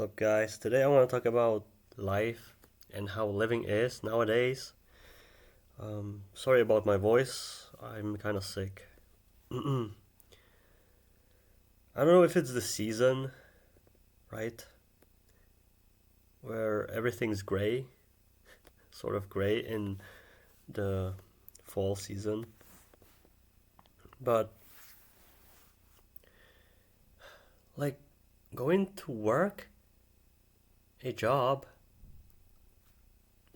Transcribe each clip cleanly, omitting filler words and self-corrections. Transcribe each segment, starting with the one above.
What's up, guys? Today I want to talk about life and how living is nowadays. Sorry about my voice, I'm kind of sick. I don't know if it's the season, right? Where everything's gray, sort of gray in the fall season. But, like, going to work, a job,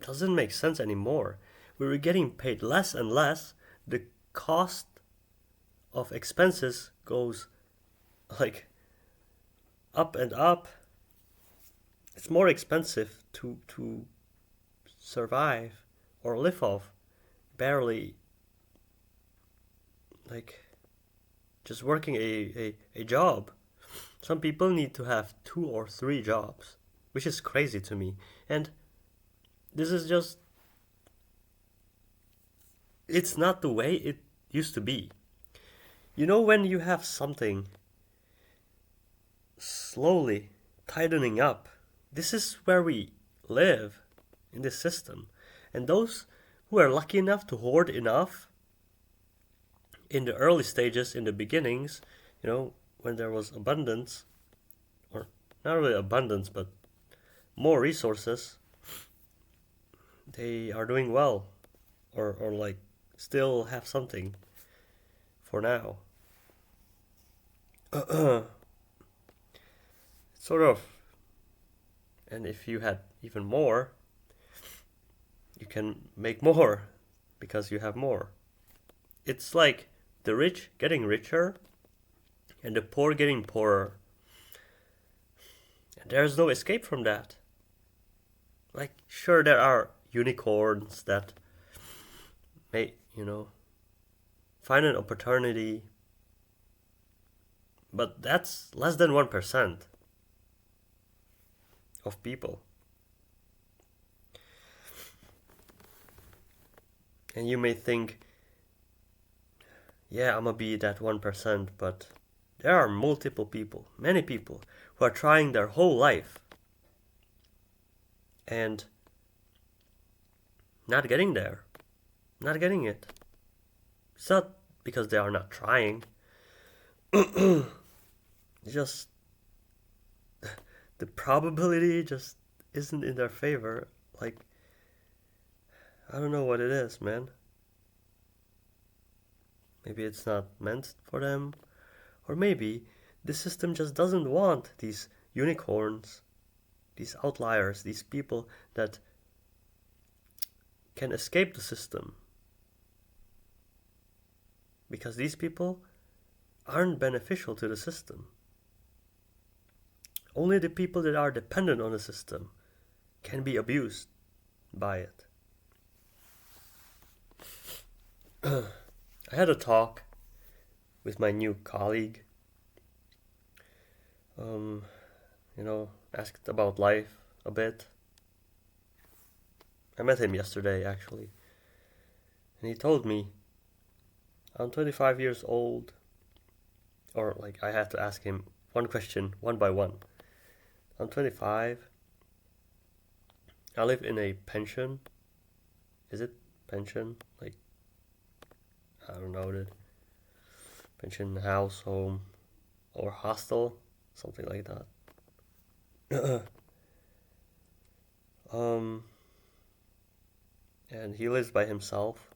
doesn't make sense anymore. We were getting paid less and less. The cost of expenses goes like up and up. It's more expensive to survive or live off barely like just working a job. Some people need to have 2 or 3 jobs, which is crazy to me. And this is just, it's not the way it used to be. You know, when you have something slowly tightening up, this is where we live in this system. And those who are lucky enough to hoard enough in the early stages, in the beginnings, when there was abundance, or not really abundance, but more resources, they are doing well, or like still have something for now. Sort of. And if you had even more, you can make more because you have more. It's like the rich getting richer and the poor getting poorer. And there's no escape from that. Like, sure, there are unicorns that may, find an opportunity, but that's less than 1% of people. And you may think, yeah, I'm gonna be that 1%, but there are multiple people, many people, who are trying their whole life and not getting there, not getting it. It's not because they are not trying. It's just the probability just isn't in their favor. Like, I don't know what it is, man. Maybe it's not meant for them, or maybe the system just doesn't want these unicorns, these outliers, these people that can escape the system. Because these people aren't beneficial to the system. Only the people that are dependent on the system can be abused by it. I had a talk with my new colleague. Asked about life a bit. I met him yesterday, actually. And he told me, I'm 25 years old. Or, like, I had to ask him one question, one by one. I'm 25. I live in a pension. Is it pension? Like, I don't know, dude. Pension, house, home, or hostel, something like that. And he lives by himself,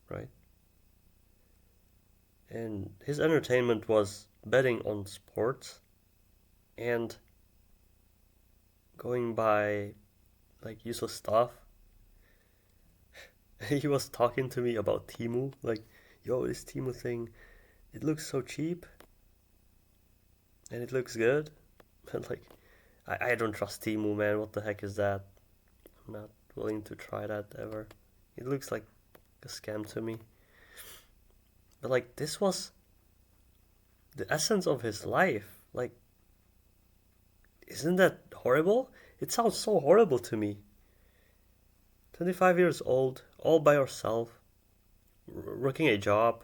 right? And his entertainment was betting on sports and going by like useless stuff. He was talking to me about Temu, like, yo, this Temu thing, it looks so cheap and it looks good. But like, I don't trust Temu, man. What the heck is that? I'm not willing to try that ever. It looks like a scam to me. But like, this was the essence of his life. Like, isn't that horrible? It sounds so horrible to me. 25 years old, all by yourself, working a job.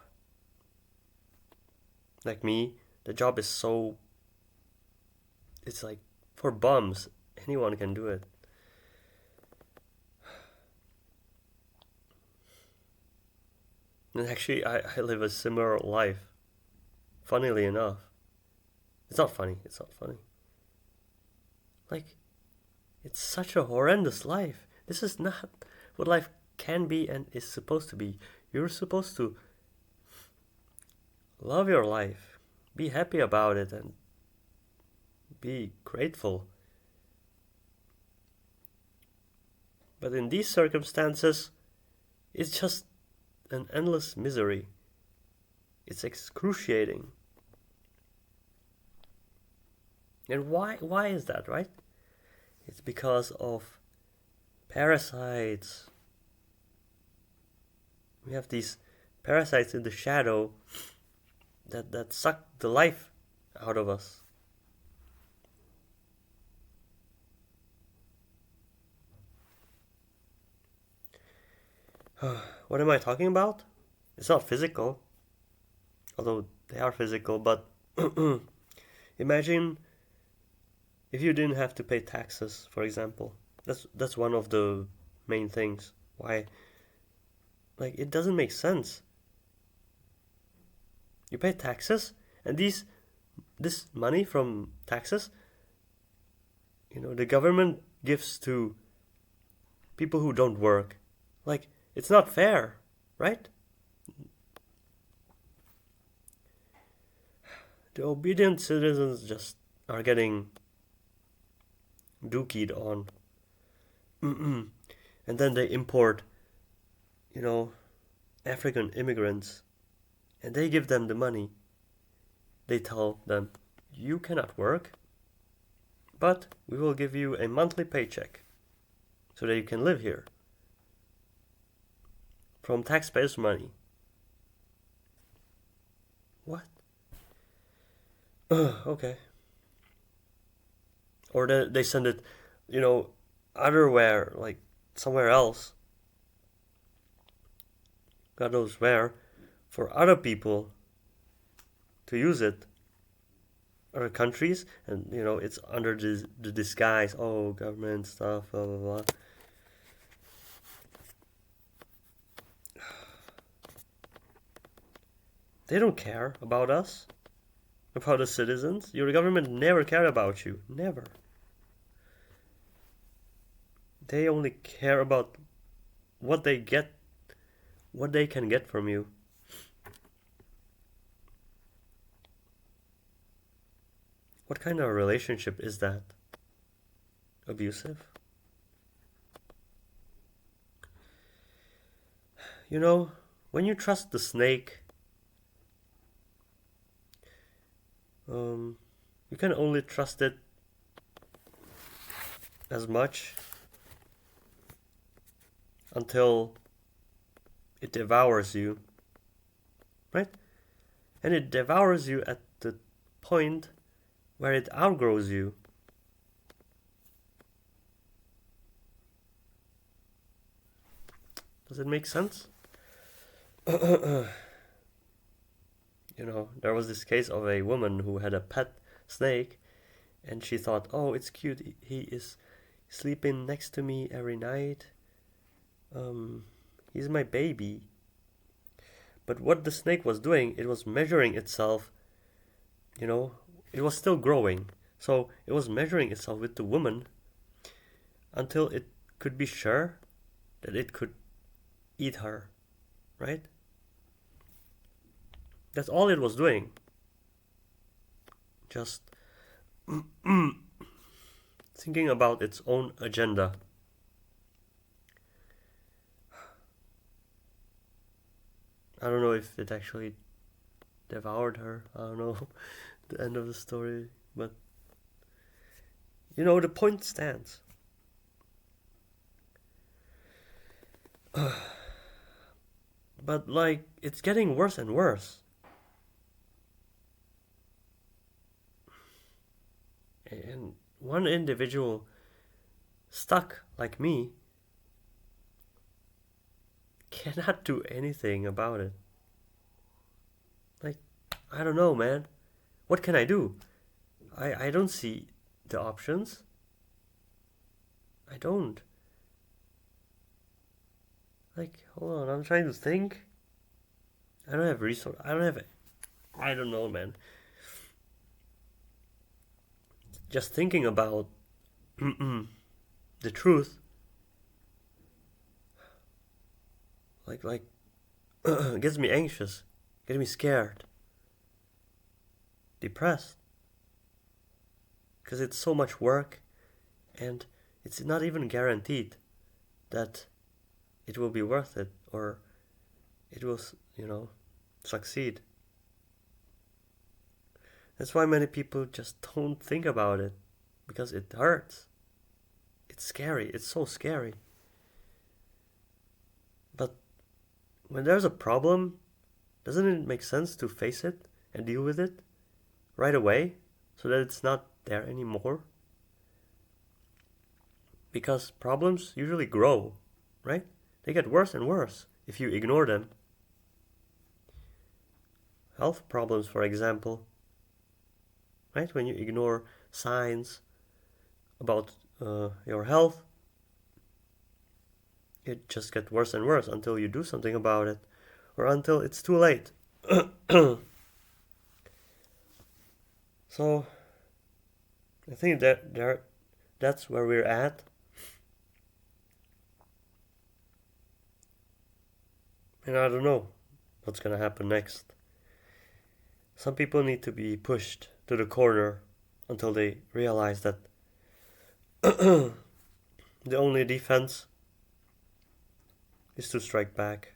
Like me, the job is so, it's like For bums, anyone can do it. And actually, I live a similar life. Funnily enough. It's not funny. It's not funny. Like, it's such a horrendous life. This is not what life can be and is supposed to be. You're supposed to love your life, be happy about it, and be grateful. But in these circumstances, it's just an endless misery. It's excruciating. And why is that, right? It's because of parasites. We have these parasites in the shadow that suck the life out of us. What am I talking about? It's not physical, although they are physical, but imagine if you didn't have to pay taxes, for example. That's one of the main things. Why? Like, it doesn't make sense. You pay taxes, and this money from taxes, the government gives to people who don't work. Like, it's not fair, right? The obedient citizens just are getting dookied on. And then they import, African immigrants, and they give them the money. They tell them, you cannot work, but we will give you a monthly paycheck so that you can live here from taxpayers' money. What? Okay. Or they send it, otherwhere, like somewhere else. God knows where, for other people to use it. Other countries, and it's under the disguise, government stuff, blah blah blah. They don't care about us, about the citizens. Your government never cared about you, never. They only care about what they can get from you. What kind of relationship is that? Abusive? When you trust the snake, you can only trust it as much until it devours you, right? And it devours you at the point where it outgrows you. Does it make sense? There was this case of a woman who had a pet snake, and she thought, oh, it's cute, he is sleeping next to me every night. He's my baby. But what the snake was doing, it was measuring itself, it was still growing. So it was measuring itself with the woman until it could be sure that it could eat her, right? That's all it was doing. Just thinking about its own agenda. I don't know if it actually devoured her. I don't know the end of the story, but the point stands. But it's getting worse and worse. And one individual stuck like me cannot do anything about it. I don't know, man. What can I do? I don't see the options? I don't. Like, hold on, I'm trying to think. I don't have resource. I don't have. I don't know, man. Just thinking about the truth, like gets me anxious, gets me scared, depressed, because it's so much work, and it's not even guaranteed that it will be worth it or it will, succeed. That's why many people just don't think about it, because it hurts. It's scary. It's so scary. But when there's a problem, doesn't it make sense to face it and deal with it right away so that it's not there anymore? Because problems usually grow, right? They get worse and worse if you ignore them. Health problems, for example, right? When you ignore signs about your health, it just gets worse and worse until you do something about it or until it's too late. So I think that's where we're at. And I don't know what's gonna happen next. Some people need to be pushed to the corner until they realize that the only defense is to strike back.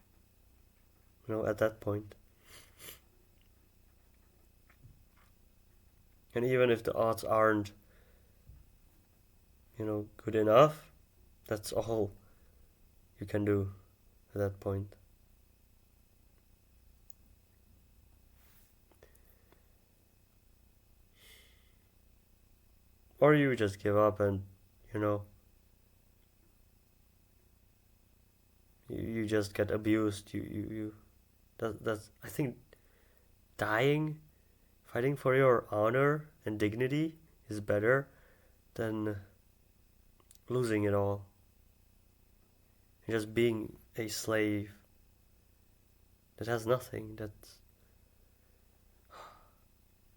At that point. And even if the odds aren't, good enough, that's all you can do at that point. Or you just give up and, you just get abused. That's I think dying, fighting for your honor and dignity is better than losing it all. And just being a slave that has nothing.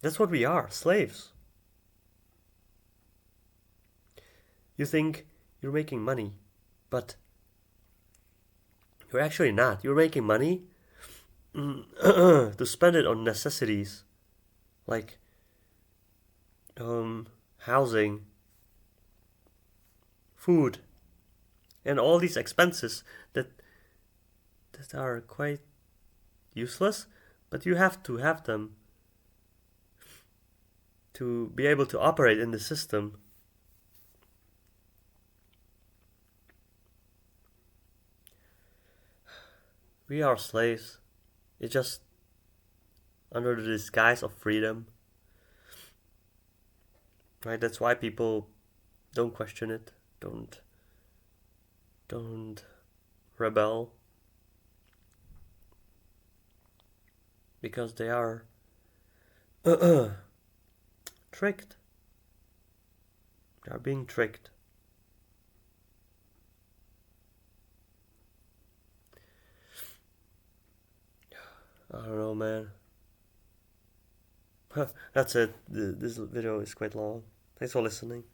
That's what we are, slaves. You think you're making money, but you're actually not. You're making money to spend it on necessities like housing, food, and all these expenses that are quite useless, but you have to have them to be able to operate in the system. We are slaves. It's just under the disguise of freedom. Right? That's why people don't question it. Don't rebel. Because they are tricked. They are being tricked. I don't know, man. That's it. This video is quite long. Thanks for listening.